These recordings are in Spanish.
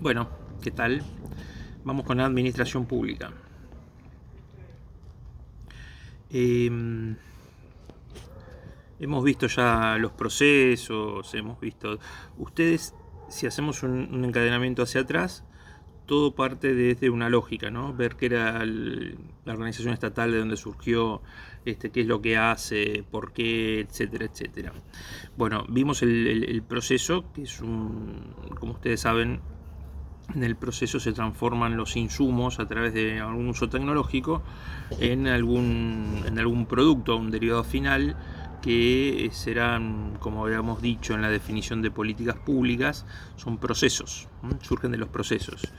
Bueno, ¿qué tal? Vamos con la administración pública. Hemos visto ya los procesos, hemos visto... Ustedes, si hacemos un encadenamiento hacia atrás, todo parte desde una lógica, ¿no? Ver qué era la organización estatal, de dónde surgió, qué es lo que hace, por qué, etcétera, etcétera. Bueno, vimos el proceso, que es como ustedes saben, en el proceso se transforman los insumos a través de algún uso tecnológico en algún producto, un derivado final, que serán, como habíamos dicho en la definición de políticas públicas, son procesos, surgen de los procesos,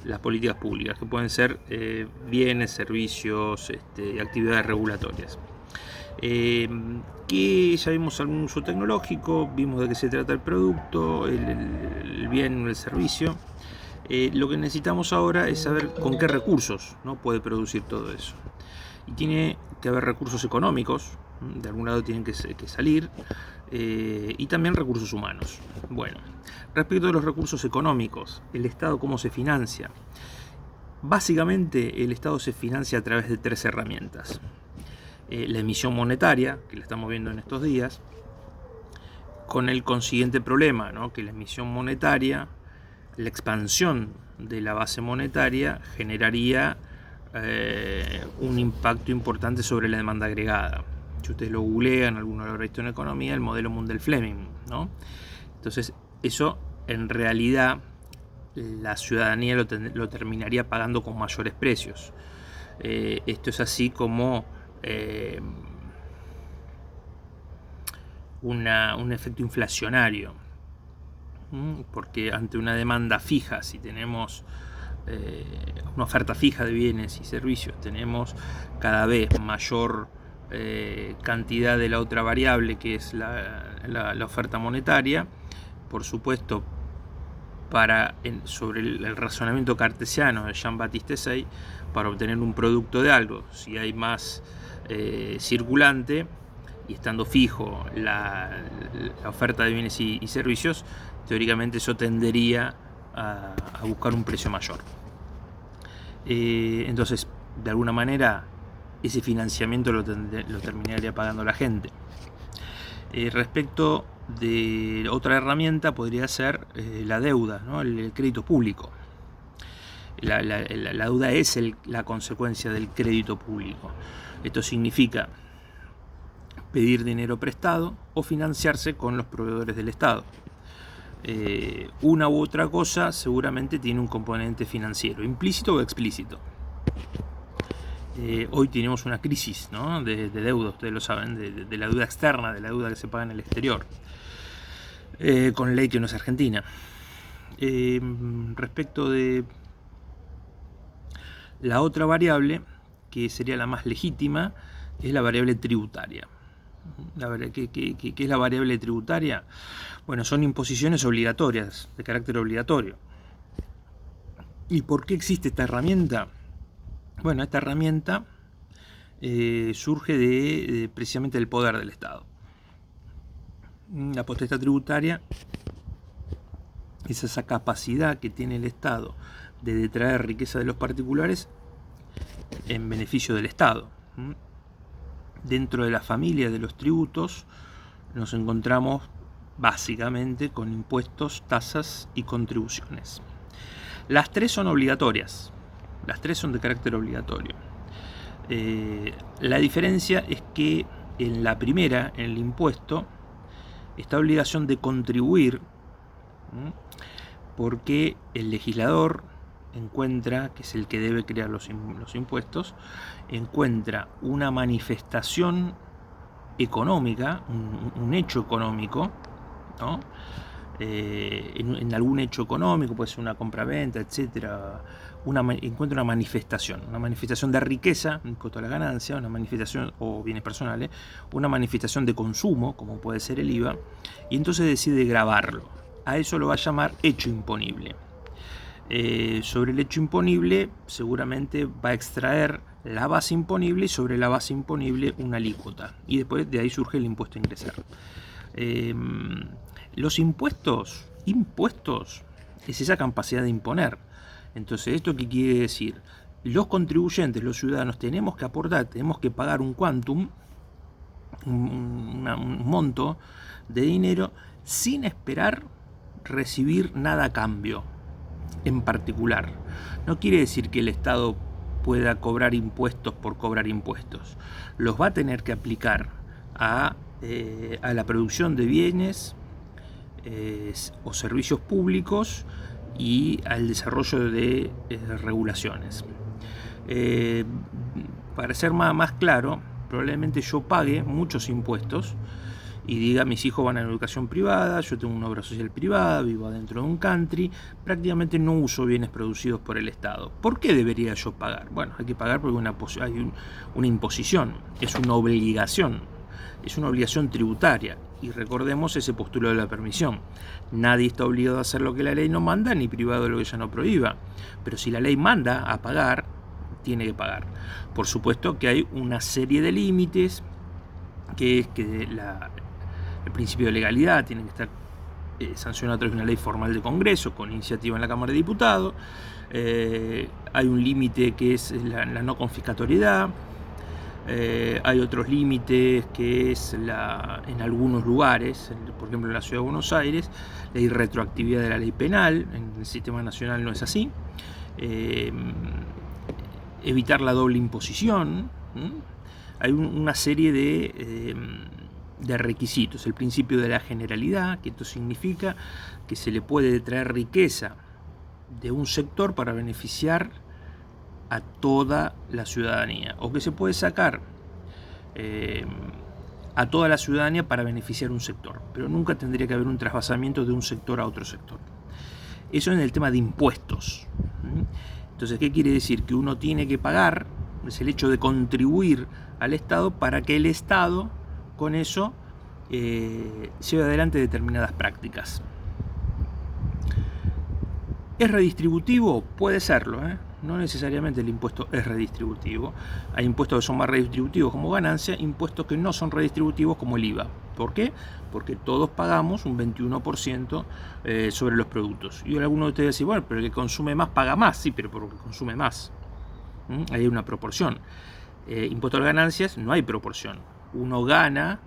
las políticas públicas, que pueden ser bienes, servicios, actividades regulatorias. Que ya vimos algún uso tecnológico, vimos de qué se trata el producto, el bien, el servicio. Lo que necesitamos ahora es saber con qué recursos, ¿no?, puede producir todo eso. Y tiene que haber recursos económicos, de algún lado tienen que salir, y también recursos humanos. Bueno, respecto a los recursos económicos, el Estado cómo se financia. Básicamente el Estado se financia a través de tres herramientas. La emisión monetaria, que la estamos viendo en estos días, con el consiguiente problema, ¿no?, que la emisión monetaria, la expansión de la base monetaria generaría un impacto importante sobre la demanda agregada. Si ustedes lo googlean, alguno lo habrá visto en economía, el modelo Mundell-Fleming, ¿no? Entonces, eso en realidad la ciudadanía lo terminaría pagando con mayores precios. Esto es así como un efecto inflacionario, porque ante una demanda fija, si tenemos una oferta fija de bienes y servicios, tenemos cada vez mayor cantidad de la otra variable, que es la oferta monetaria. Por supuesto, sobre el razonamiento cartesiano de Jean-Baptiste Say, para obtener un producto de algo, si hay más circulante y estando fijo la oferta de bienes y servicios, teóricamente eso tendería a buscar un precio mayor. Entonces, de alguna manera, ese financiamiento lo terminaría pagando la gente. Respecto de otra herramienta, podría ser la deuda, ¿no?, el crédito público. La deuda es la consecuencia del crédito público. Esto significa pedir dinero prestado o financiarse con los proveedores del Estado. Una u otra cosa seguramente tiene un componente financiero, implícito o explícito. Hoy tenemos una crisis, ¿no?, de deuda, ustedes lo saben, de la deuda externa, de la deuda que se paga en el exterior, con ley que no es Argentina. Respecto de la otra variable, que sería la más legítima, es la variable tributaria. ¿Qué es la variable tributaria? Bueno, son imposiciones obligatorias, de carácter obligatorio. ¿Y por qué existe esta herramienta? Bueno, esta herramienta surge precisamente del poder del Estado. La potestad tributaria es esa capacidad que tiene el Estado de detraer riqueza de los particulares en beneficio del Estado. Dentro de la familia de los tributos nos encontramos básicamente con impuestos, tasas y contribuciones. Las tres son obligatorias, las tres son de carácter obligatorio. La diferencia es que en la primera, en el impuesto, esta obligación de contribuir, porque el legislador encuentra, que es el que debe crear los impuestos, encuentra una manifestación económica, un hecho económico, ¿no?, en algún hecho económico, puede ser una compra-venta, etcétera, encuentra una manifestación de riqueza, impuesto a la ganancia, una manifestación, o bienes personales, una manifestación de consumo, como puede ser el IVA, y entonces decide gravarlo. A eso lo va a llamar hecho imponible. Sobre el hecho imponible seguramente va a extraer la base imponible y sobre la base imponible una alícuota, y después de ahí surge el impuesto a ingresar. Los impuestos es esa capacidad de imponer. Entonces, ¿esto qué quiere decir? Los contribuyentes, los ciudadanos, tenemos que aportar, tenemos que pagar un quantum, un monto de dinero, sin esperar recibir nada a cambio en particular. No quiere decir que el Estado pueda cobrar impuestos por cobrar impuestos. Los va a tener que aplicar a la producción de bienes o servicios públicos y al desarrollo de regulaciones. Para ser más claro, probablemente yo pague muchos impuestos y diga, mis hijos van a la educación privada, yo tengo una obra social privada, vivo adentro de un country, prácticamente no uso bienes producidos por el Estado. ¿Por qué debería yo pagar? Bueno, hay que pagar porque hay una imposición, es una obligación tributaria. Y recordemos ese postulado de la permisión. Nadie está obligado a hacer lo que la ley no manda, ni privado de lo que ella no prohíba. Pero si la ley manda a pagar, tiene que pagar. Por supuesto que hay una serie de límites, que es que el principio de legalidad tiene que estar sancionado a través de una ley formal de Congreso, con iniciativa en la Cámara de Diputados. Hay un límite que es la no confiscatoriedad. Hay otros límites que es en algunos lugares, por ejemplo en la Ciudad de Buenos Aires, la irretroactividad de la ley penal. En el sistema nacional no es así. Evitar la doble imposición. Hay una serie de requisitos. El principio de la generalidad, que esto significa que se le puede traer riqueza de un sector para beneficiar a toda la ciudadanía, o que se puede sacar a toda la ciudadanía para beneficiar un sector, pero nunca tendría que haber un trasvasamiento de un sector a otro sector. Eso en el tema de impuestos. Entonces, ¿qué quiere decir? Que uno tiene que pagar, es el hecho de contribuir al Estado para que el Estado con eso lleve adelante determinadas prácticas. ¿Es redistributivo? Puede serlo, No necesariamente el impuesto es redistributivo. Hay impuestos que son más redistributivos como ganancia, impuestos que no son redistributivos como el IVA. ¿Por qué? Porque todos pagamos un 21% sobre los productos. Y ahora alguno de ustedes dice, bueno, pero el que consume más paga más. Sí, pero porque consume más. Ahí hay una proporción. Impuesto a las ganancias, no hay proporción. Uno gana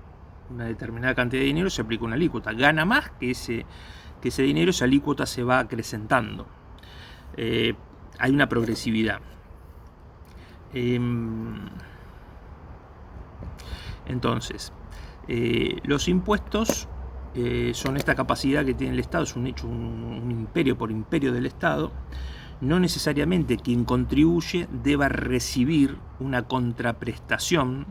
una determinada cantidad de dinero, se aplica una alícuota. Gana más que ese dinero, esa alícuota se va acrecentando. Hay una progresividad. Entonces, los impuestos son esta capacidad que tiene el Estado, es un imperio por imperio del Estado. No necesariamente quien contribuye deba recibir una contraprestación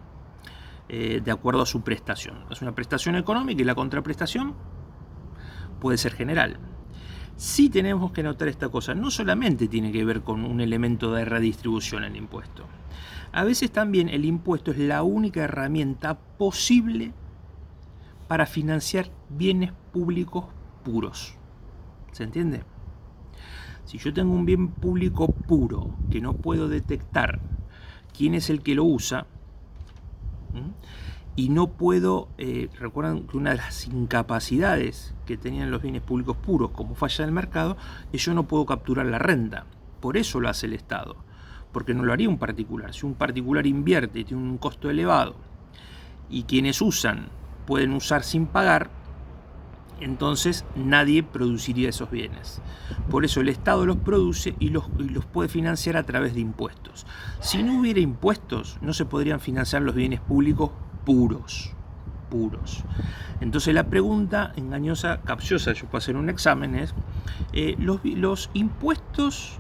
de acuerdo a su prestación. Es una prestación económica y la contraprestación puede ser general. Sí tenemos que notar esta cosa, no solamente tiene que ver con un elemento de redistribución el impuesto. A veces también el impuesto es la única herramienta posible para financiar bienes públicos puros. ¿Se entiende? Si yo tengo un bien público puro que no puedo detectar quién es el que lo usa, y no puedo, recuerdan que una de las incapacidades que tenían los bienes públicos puros como falla del mercado es yo no puedo capturar la renta. Por eso lo hace el Estado, porque no lo haría un particular. Si un particular invierte y tiene un costo elevado y quienes usan pueden usar sin pagar, entonces nadie produciría esos bienes. Por eso el Estado los produce y los puede financiar a través de impuestos. Si no hubiera impuestos, no se podrían financiar los bienes públicos puros. Entonces la pregunta engañosa, capciosa, yo puedo hacer un examen, es los impuestos,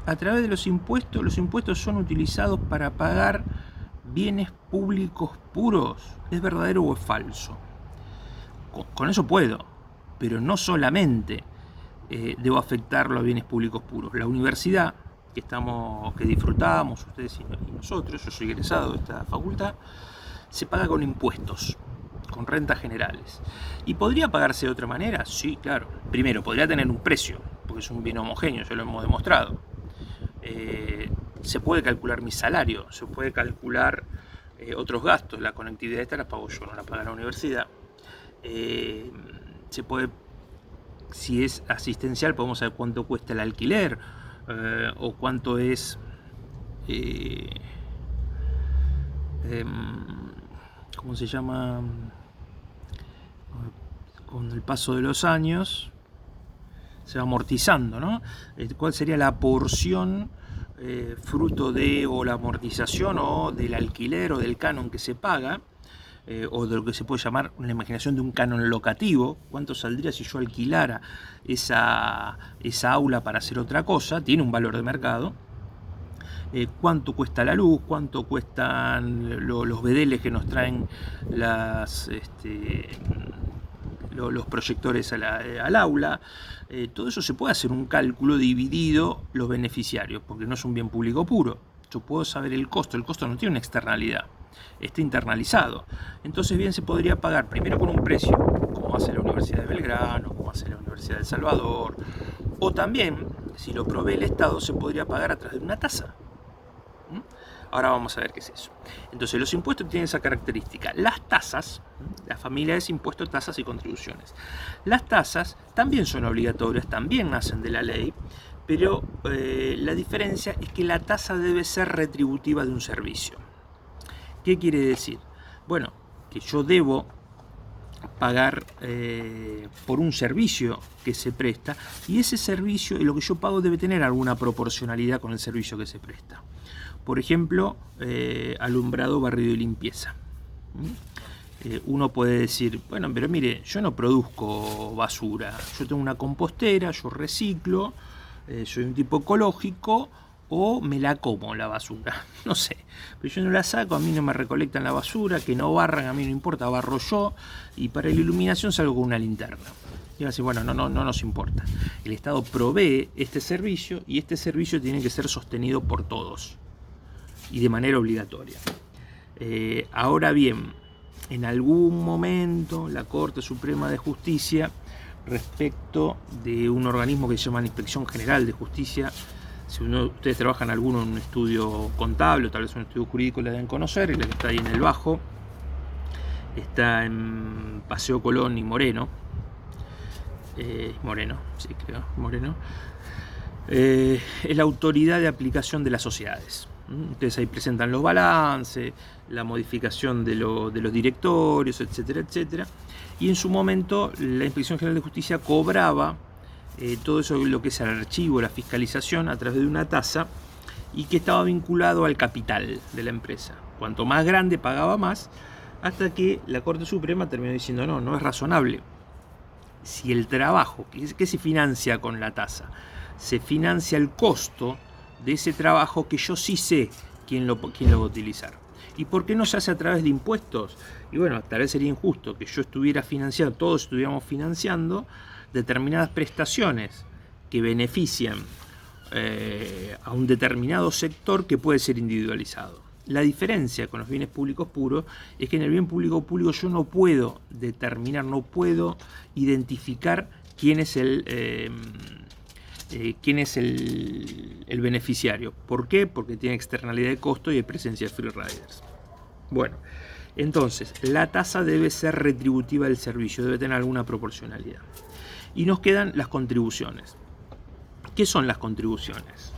a través de los impuestos son utilizados para pagar bienes públicos puros. ¿Es verdadero o es falso? Con eso puedo, pero no solamente debo afectar los bienes públicos puros. La universidad que disfrutamos, ustedes y nosotros, yo soy egresado de esta facultad, se paga con impuestos, con rentas generales. ¿Y podría pagarse de otra manera? Sí, claro. Primero, podría tener un precio, porque es un bien homogéneo, ya lo hemos demostrado. Se puede calcular mi salario, se puede calcular otros gastos. La conectividad esta la pago yo, no la paga la universidad. Se puede si es asistencial podemos saber cuánto cuesta el alquiler, o cuánto es ¿cómo se llama? Con el paso de los años se va amortizando, ¿no? ¿Cuál sería la porción fruto de o la amortización o del alquiler o del canon que se paga, o de lo que se puede llamar una imaginación de un canon locativo? ¿Cuánto saldría si yo alquilara esa aula para hacer otra cosa? Tiene un valor de mercado. Cuánto cuesta la luz, cuánto cuestan los bedeles que nos traen los proyectores al aula. Todo eso se puede hacer un cálculo dividido los beneficiarios, porque no es un bien público puro. Yo puedo saber el costo no tiene una externalidad, está internalizado. Entonces bien se podría pagar primero con un precio, como hace la Universidad de Belgrano, como hace la Universidad de El Salvador, o también, si lo provee el Estado, se podría pagar a través de una tasa. Ahora vamos a ver qué es eso. Entonces los impuestos tienen esa característica. Las tasas, la familia es impuesto, tasas y contribuciones. Las tasas también son obligatorias, también nacen de la ley, pero la diferencia es que la tasa debe ser retributiva de un servicio. ¿Qué quiere decir? Bueno, que yo debo pagar por un servicio que se presta, y ese servicio, lo que yo pago, debe tener alguna proporcionalidad con el servicio que se presta. Por ejemplo, alumbrado, barrido y limpieza. Uno puede decir, bueno, pero mire, yo no produzco basura, yo tengo una compostera, yo reciclo, soy un tipo ecológico, o me la como la basura, no sé, pero yo no la saco, a mí no me recolectan la basura, que no barran, a mí no importa, barro yo, y para la iluminación salgo con una linterna. Y va a decir, bueno, no nos importa. El Estado provee este servicio, y este servicio tiene que ser sostenido por todos y de manera obligatoria. Ahora bien, en algún momento la Corte Suprema de Justicia, respecto de un organismo que se llama Inspección General de Justicia, si ustedes trabajan alguno en un estudio contable o tal vez un estudio jurídico, la deben conocer, y la que está ahí en el Bajo, está en Paseo Colón y Moreno, es la autoridad de aplicación de las sociedades. Ustedes ahí presentan los balances, la modificación de los directorios, etcétera, etcétera. Y en su momento la Inspección General de Justicia cobraba todo eso, lo que es el archivo, la fiscalización, a través de una tasa, y que estaba vinculado al capital de la empresa. Cuanto más grande pagaba más, hasta que la Corte Suprema terminó diciendo no es razonable. Si el trabajo, ¿qué se financia con la tasa? Se financia el costo de ese trabajo que yo sí sé quién lo va a utilizar. ¿Y por qué no se hace a través de impuestos? Y bueno, tal vez sería injusto que yo estuviera financiando, todos estuviéramos financiando determinadas prestaciones que benefician a un determinado sector que puede ser individualizado. La diferencia con los bienes públicos puros es que en el bien público yo no puedo determinar, no puedo identificar quién es el beneficiario. ¿Por qué? Porque tiene externalidad de costo y hay presencia de free riders. Bueno, entonces la tasa debe ser retributiva del servicio, debe tener alguna proporcionalidad. Y nos quedan las contribuciones. ¿Qué son las contribuciones?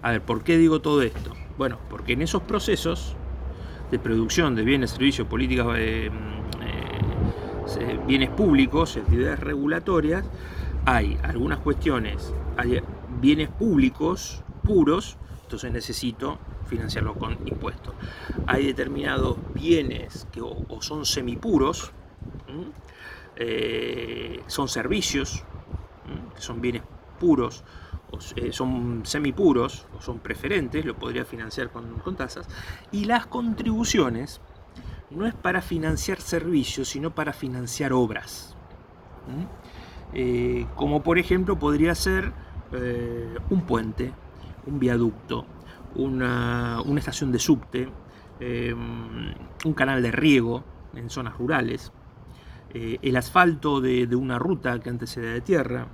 A ver, ¿por qué digo todo esto? Bueno, porque en esos procesos de producción de bienes, servicios, políticas, bienes públicos, actividades regulatorias, hay algunas cuestiones, hay bienes públicos puros, entonces necesito financiarlo con impuestos. Hay determinados bienes que o son semipuros, son servicios, que son bienes puros, son semipuros o son preferentes, lo podría financiar con tasas. Y las contribuciones no es para financiar servicios, sino para financiar obras. Como por ejemplo podría ser un puente, un viaducto, una estación de subte, un canal de riego en zonas rurales, el asfalto de una ruta que antes era de tierra.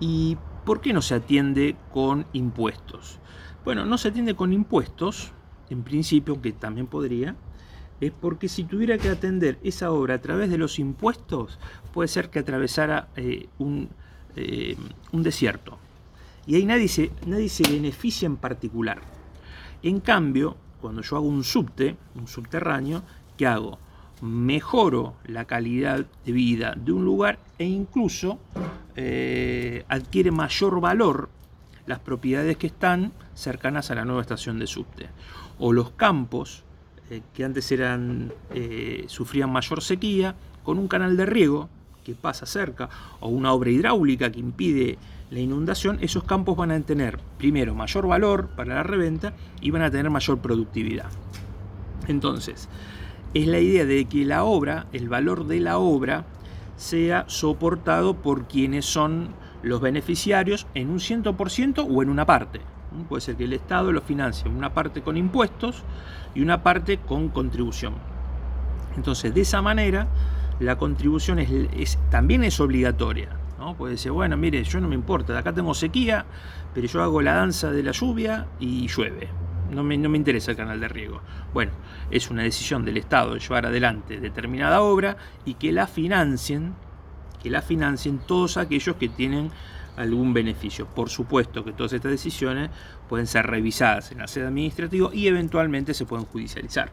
¿Y por qué no se atiende con impuestos? Bueno, no se atiende con impuestos, en principio, que también podría, es porque si tuviera que atender esa obra a través de los impuestos, puede ser que atravesara un desierto. Y ahí nadie se beneficia en particular. En cambio, cuando yo hago un subterráneo, ¿qué hago? Mejoro la calidad de vida de un lugar e incluso adquiere mayor valor las propiedades que están cercanas a la nueva estación de subte. O los campos que antes sufrían mayor sequía, con un canal de riego que pasa cerca o una obra hidráulica que impide la inundación, esos campos van a tener primero mayor valor para la reventa y van a tener mayor productividad. Entonces, es la idea de que la obra, el valor de la obra, sea soportado por quienes son los beneficiarios en un 100% o en una parte. Puede ser que el Estado lo financie una parte con impuestos y una parte con contribución. Entonces, de esa manera, la contribución también es obligatoria, ¿no? Puede decir, bueno, mire, yo no me importa, acá tengo sequía, pero yo hago la danza de la lluvia y llueve. No me interesa el canal de riego. Bueno, es una decisión del Estado de llevar adelante determinada obra y que la financien todos aquellos que tienen algún beneficio. Por supuesto que todas estas decisiones pueden ser revisadas en la sede administrativa y eventualmente se pueden judicializar.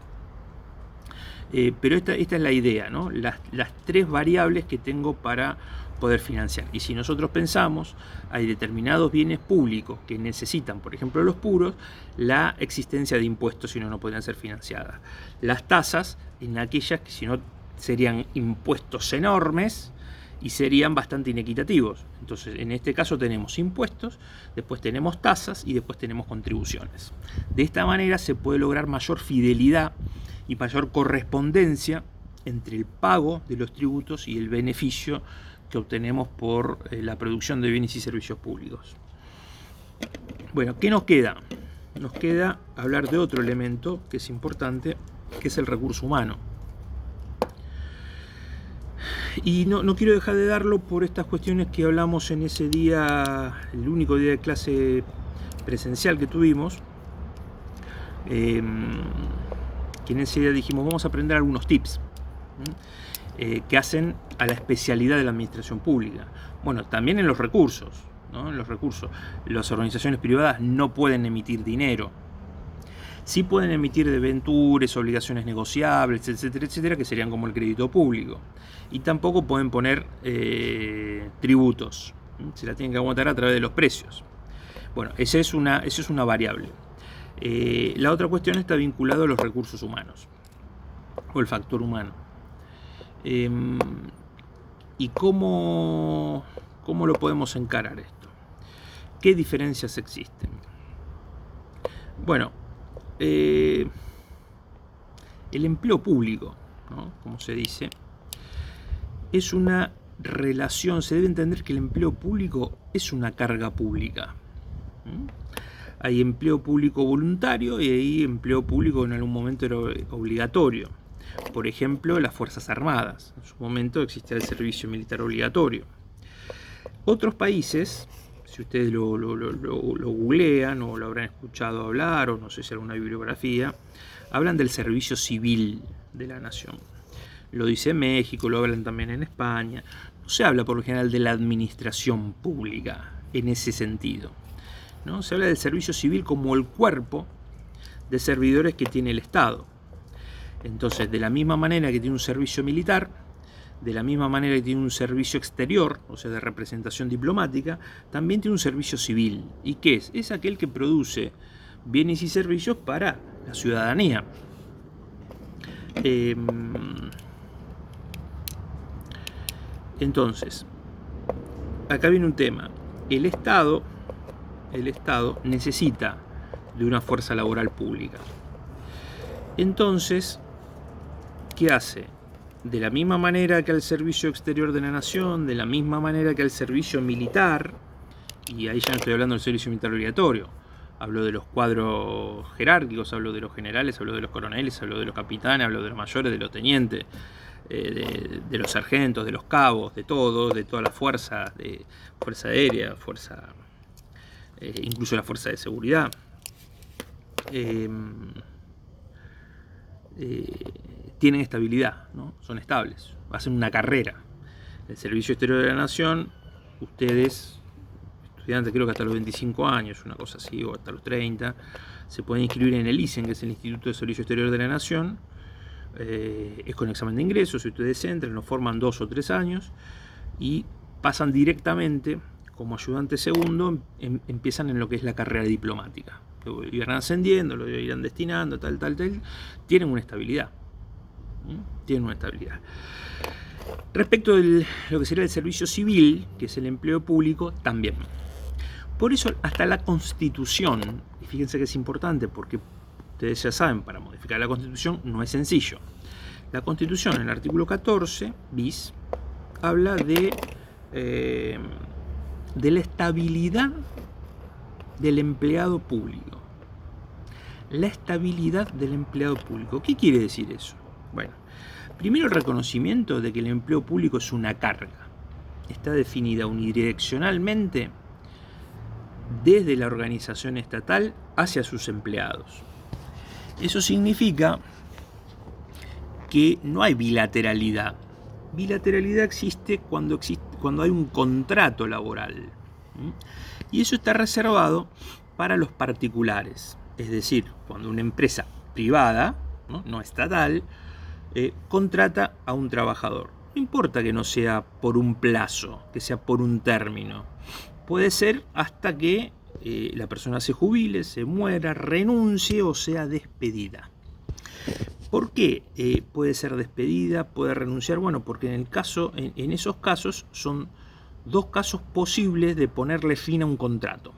Pero esta es la idea, ¿no? Las tres variables que tengo para poder financiar. Y si nosotros pensamos, hay determinados bienes públicos que necesitan, por ejemplo los puros, la existencia de impuestos, si no podrían ser financiadas. Las tasas, en aquellas que si no serían impuestos enormes y serían bastante inequitativos. Entonces, en este caso tenemos impuestos, después tenemos tasas y después tenemos contribuciones. De esta manera se puede lograr mayor fidelidad y mayor correspondencia entre el pago de los tributos y el beneficio que obtenemos por la producción de bienes y servicios públicos. Bueno, ¿qué nos queda? Nos queda hablar de otro elemento que es importante, que es el recurso humano. Y no quiero dejar de darlo por estas cuestiones que hablamos en ese día, el único día de clase presencial que tuvimos, que en ese día dijimos, vamos a aprender algunos tips que hacen a la especialidad de la administración pública. Bueno, también en los recursos, ¿no? En los recursos. Las organizaciones privadas no pueden emitir dinero. Sí pueden emitir debentures, obligaciones negociables, etcétera, etcétera, que serían como el crédito público. Y tampoco pueden poner tributos. Se la tienen que aguantar a través de los precios. Bueno, esa es una variable. La otra cuestión está vinculada a los recursos humanos o el factor humano. ¿Y cómo lo podemos encarar esto? ¿Qué diferencias existen? Bueno, el empleo público, ¿no? Como se dice, es una relación, se debe entender que el empleo público es una carga pública. Hay empleo público voluntario y hay empleo público que en algún momento era obligatorio. Por ejemplo, las Fuerzas Armadas. En su momento existía el servicio militar obligatorio. Otros países, si ustedes lo googlean o lo habrán escuchado hablar, o no sé si alguna bibliografía, hablan del servicio civil de la nación. Lo dice México, lo hablan también en España. No se habla por lo general de la administración pública en ese sentido, ¿no? Se habla del servicio civil como el cuerpo de servidores que tiene el Estado. Entonces, de la misma manera que tiene un servicio militar, de la misma manera que tiene un servicio exterior, o sea, de representación diplomática, también tiene un servicio civil. ¿Y qué es? Es aquel que produce bienes y servicios para la ciudadanía. Entonces, acá viene un tema. El Estado necesita de una fuerza laboral pública. Entonces, ¿qué hace? De la misma manera que al servicio exterior de la nación, de la misma manera que al servicio militar, y ahí ya no estoy hablando del servicio militar obligatorio, hablo de los cuadros jerárquicos, hablo de los generales, hablo de los coroneles, hablo de los capitanes, hablo de los mayores, de los tenientes, de los sargentos, de los cabos, de toda la fuerza, de fuerza aérea, incluso la fuerza de seguridad. tienen estabilidad, ¿no? Son estables, hacen una carrera. El Servicio Exterior de la Nación, ustedes, estudiantes creo que hasta los 25 años, una cosa así, o hasta los 30, se pueden inscribir en el ISEN, que es el Instituto de Servicio Exterior de la Nación. Es con examen de ingreso, si ustedes entran, lo forman 2 o 3 años y pasan directamente como ayudante segundo, empiezan en lo que es la carrera diplomática. Lo irán ascendiendo, lo irán destinando, tal, tienen una estabilidad. Tienen una estabilidad. Respecto de lo que sería el servicio civil, que es el empleo público, también. Por eso hasta la Constitución, y fíjense que es importante porque ustedes ya saben, para modificar la Constitución no es sencillo. La Constitución, en el artículo 14 bis, habla de la estabilidad del empleado público. La estabilidad del empleado público. ¿Qué quiere decir eso? Bueno, primero el reconocimiento de que el empleo público es una carga. Está definida unidireccionalmente desde la organización estatal hacia sus empleados. Eso significa que no hay bilateralidad. Bilateralidad existe cuando hay un contrato laboral. Y eso está reservado para los particulares. Es decir, cuando una empresa privada, no estatal, contrata a un trabajador. No importa que no sea por un plazo, que sea por un término. Puede ser hasta que la persona se jubile, se muera, renuncie o sea despedida. ¿Por qué puede ser despedida, puede renunciar? Bueno, porque en esos casos son 2 casos posibles de ponerle fin a un contrato.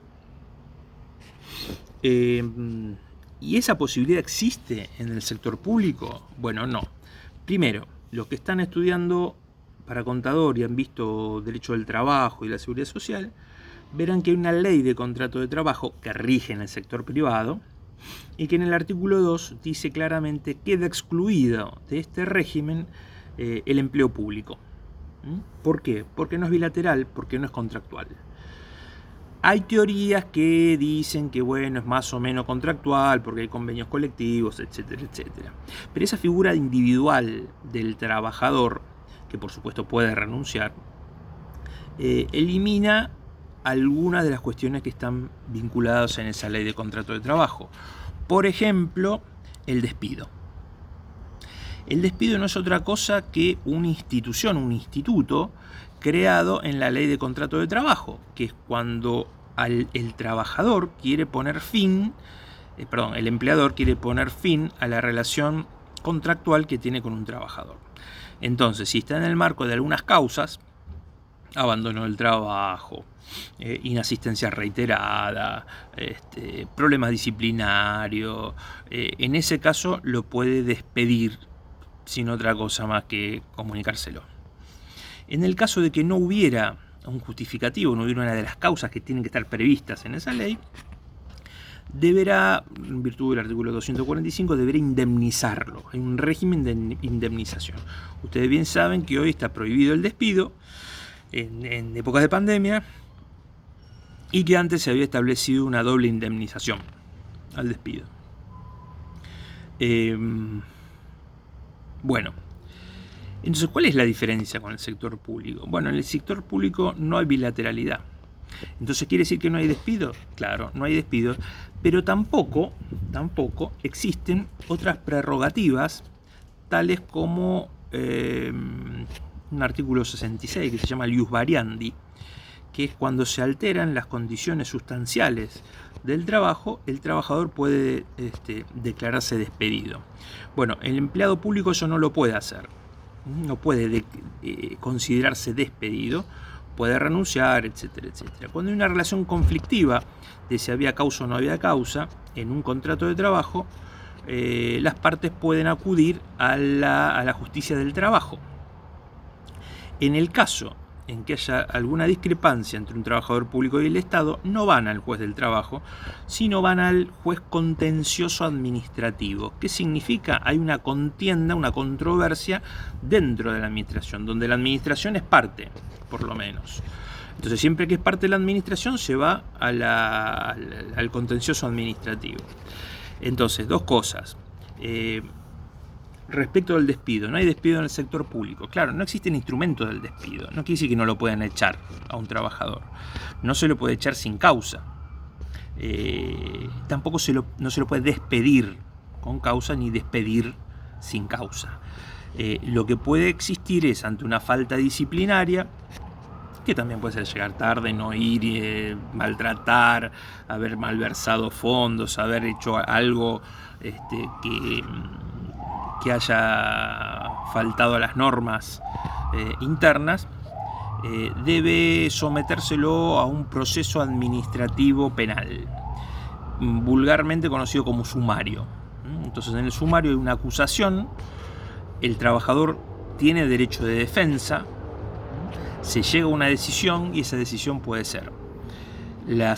¿Y esa posibilidad existe en el sector público? Bueno, no. Primero, los que están estudiando para contador y han visto derecho del trabajo y la seguridad social, verán que hay una ley de contrato de trabajo que rige en el sector privado y que en el artículo 2 dice claramente que queda excluido de este régimen el empleo público. ¿Por qué? Porque no es bilateral, porque no es contractual. Hay teorías que dicen que bueno, es más o menos contractual porque hay convenios colectivos, etcétera, etcétera. Pero esa figura individual del trabajador, que por supuesto puede renunciar, elimina algunas de las cuestiones que están vinculadas en esa ley de contrato de trabajo. Por ejemplo, el despido. El despido no es otra cosa que una institución, un instituto creado en la ley de contrato de trabajo, que es cuando el trabajador quiere poner fin, el empleador quiere poner fin a la relación contractual que tiene con un trabajador. Entonces, si está en el marco de algunas causas, abandono del trabajo, inasistencia reiterada, problemas disciplinarios, en ese caso lo puede despedir sin otra cosa más que comunicárselo. En el caso de que no hubiera un justificativo, no hubiera una de las causas que tienen que estar previstas en esa ley, deberá, en virtud del artículo 245, deberá indemnizarlo. Hay un régimen de indemnización. Ustedes bien saben que hoy está prohibido el despido en épocas de pandemia y que antes se había establecido una doble indemnización al despido. Bueno, entonces, ¿cuál es la diferencia con el sector público? Bueno, en el sector público no hay bilateralidad. Entonces, ¿quiere decir que no hay despido? Claro, no hay despido, pero tampoco existen otras prerrogativas, tales como un artículo 66 que se llama ius variandi, que es cuando se alteran las condiciones sustanciales del trabajo, el trabajador puede declararse despedido. Bueno, el empleado público eso no lo puede hacer. No puede considerarse despedido, puede renunciar, etcétera, etcétera. Cuando hay una relación conflictiva de si había causa o no había causa en un contrato de trabajo, las partes pueden acudir a la justicia del trabajo. En el caso en que haya alguna discrepancia entre un trabajador público y el Estado, no van al juez del trabajo, sino van al juez contencioso administrativo. ¿Qué significa? Hay una contienda, una controversia dentro de la administración, donde la administración es parte, por lo menos. Entonces, siempre que es parte de la administración, se va al contencioso administrativo. Entonces, 2 cosas. respecto del despido, no hay despido en el sector público. Claro, no existen instrumentos del despido. No quiere decir que no lo puedan echar a un trabajador. No se lo puede echar sin causa. Tampoco no se lo puede despedir con causa ni despedir sin causa. Lo que puede existir es ante una falta disciplinaria, que también puede ser llegar tarde, no ir, maltratar, haber malversado fondos, haber hecho algo que haya faltado a las normas internas, debe sometérselo a un proceso administrativo penal, vulgarmente conocido como sumario. Entonces, en el sumario hay una acusación, el trabajador tiene derecho de defensa, se llega a una decisión y esa decisión puede ser la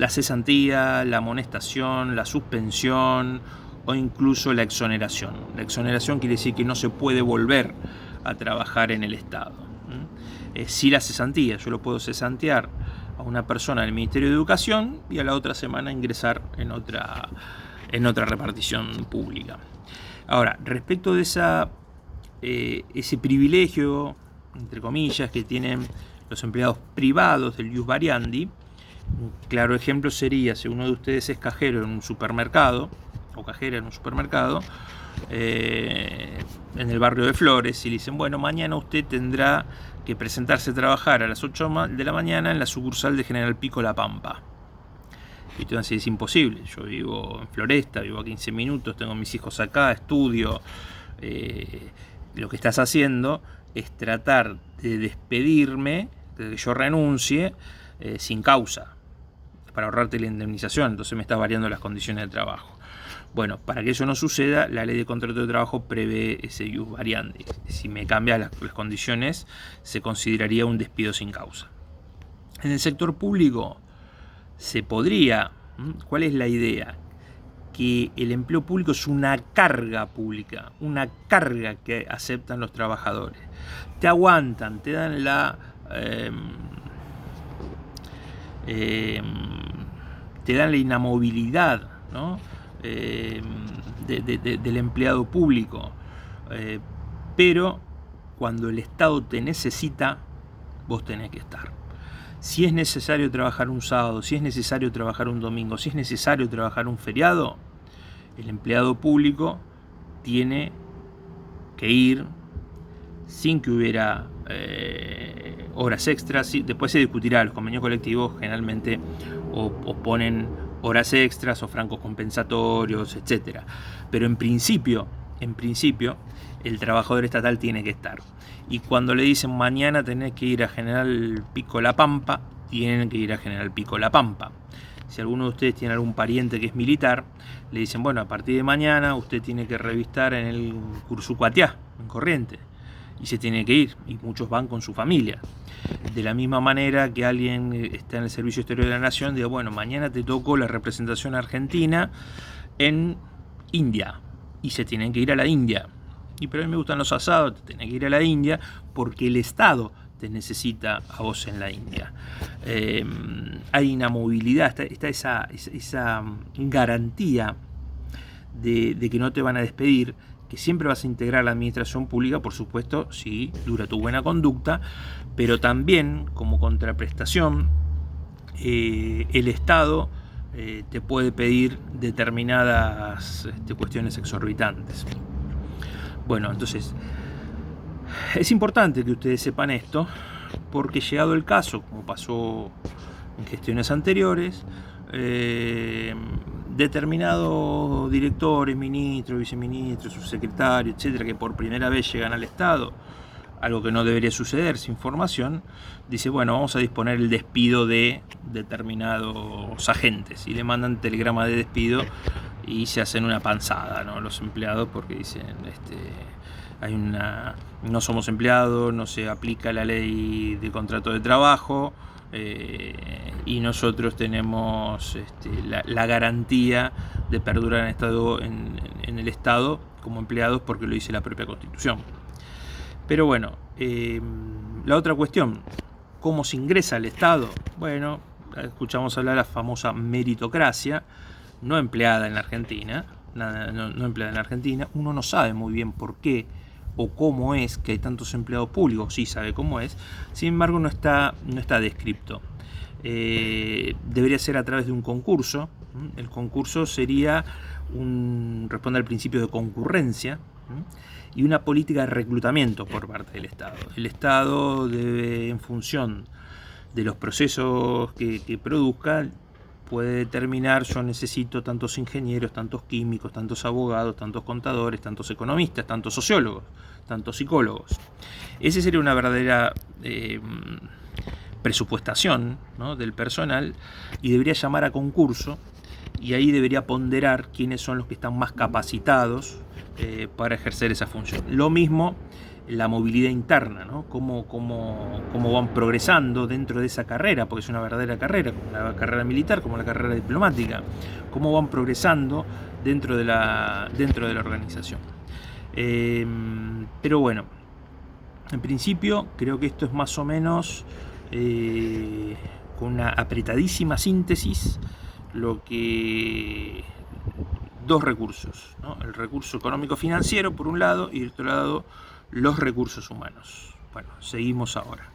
cesantía, la amonestación, la suspensión o incluso la exoneración. La exoneración quiere decir que no se puede volver a trabajar en el Estado. Sí, la cesantía, yo lo puedo cesantear a una persona del Ministerio de Educación y a la otra semana ingresar en otra repartición pública. Ahora, respecto de ese privilegio, entre comillas, que tienen los empleados privados del ius variandi, un claro ejemplo sería si uno de ustedes es cajero en un supermercado o cajera en un supermercado en el barrio de Flores, y le dicen, bueno, mañana usted tendrá que presentarse a trabajar a las 8 de la mañana en la sucursal de General Pico La Pampa. Y te van a decir, es imposible, yo vivo en Floresta, vivo a 15 minutos, tengo mis hijos acá, estudio. Lo que estás haciendo es tratar de despedirme, de que yo renuncie sin causa, para ahorrarte la indemnización, entonces me estás variando las condiciones de trabajo. Bueno, para que eso no suceda, la ley de contrato de trabajo prevé ese ius variandi. Si me cambian las condiciones, se consideraría un despido sin causa. En el sector público se podría, ¿cuál es la idea? Que el empleo público es una carga pública, una carga que aceptan los trabajadores. Te aguantan, te dan la inamovilidad, ¿no? Del empleado público, pero cuando el Estado te necesita, vos tenés que estar. Si es necesario trabajar un sábado, si es necesario trabajar un domingo, si es necesario trabajar un feriado, el empleado público tiene que ir sin que hubiera horas extras. Después se discutirá, los convenios colectivos generalmente o ponen horas extras o francos compensatorios, etcétera. Pero en principio, el trabajador estatal tiene que estar. Y cuando le dicen mañana tenés que ir a General Pico La Pampa, tienen que ir a General Pico La Pampa. Si alguno de ustedes tiene algún pariente que es militar, le dicen, bueno, a partir de mañana usted tiene que revistar en el Cursucuatiá, en Corrientes, y se tiene que ir, y muchos van con su familia. De la misma manera que alguien está en el Servicio Exterior de la Nación, diga, bueno, mañana te tocó la representación argentina en India, y se tienen que ir a la India. Y pero a mí me gustan los asados, te tenés que ir a la India porque el Estado te necesita a vos en la India. Hay inamovilidad, está esa garantía de que no te van a despedir, que siempre vas a integrar la administración pública, por supuesto, si dura tu buena conducta, pero también como contraprestación el Estado te puede pedir determinadas cuestiones exorbitantes. Bueno, entonces es importante que ustedes sepan esto, porque llegado el caso, como pasó en gestiones anteriores, determinados directores, ministros, viceministros, subsecretarios, etcétera, que por primera vez llegan al Estado, algo que no debería suceder sin formación, dice, bueno, vamos a disponer el despido de determinados agentes, y le mandan telegrama de despido y se hacen una panzada, ¿no? Los empleados, porque dicen, no somos empleados, no se aplica la ley de contrato de trabajo, y nosotros tenemos la garantía de perdurar en el Estado como empleados porque lo dice la propia Constitución. Pero bueno, la otra cuestión, ¿cómo se ingresa al Estado? Bueno, escuchamos hablar de la famosa meritocracia, no empleada en la Argentina, no empleada en la Argentina. Uno no sabe muy bien por qué o cómo es que hay tantos empleados públicos, sí sabe cómo es, sin embargo no está descripto. Debería ser a través de un concurso. El concurso sería responde al principio de concurrencia y una política de reclutamiento por parte del Estado. El Estado debe, en función de los procesos que produzca, puede determinar: yo necesito tantos ingenieros, tantos químicos, tantos abogados, tantos contadores, tantos economistas, tantos sociólogos, tantos psicólogos. Esa sería una verdadera presupuestación, ¿no?, del personal, y debería llamar a concurso, y ahí debería ponderar quiénes son los que están más capacitados para ejercer esa función. Lo mismo la movilidad interna, ¿no? Cómo van progresando dentro de esa carrera, porque es una verdadera carrera, como la carrera militar, como la carrera diplomática, cómo van progresando dentro de la organización. Pero bueno, en principio creo que esto es más o menos, con una apretadísima síntesis, lo que dos recursos, ¿no? El recurso económico-financiero por un lado y del otro lado los recursos humanos. Bueno, seguimos ahora.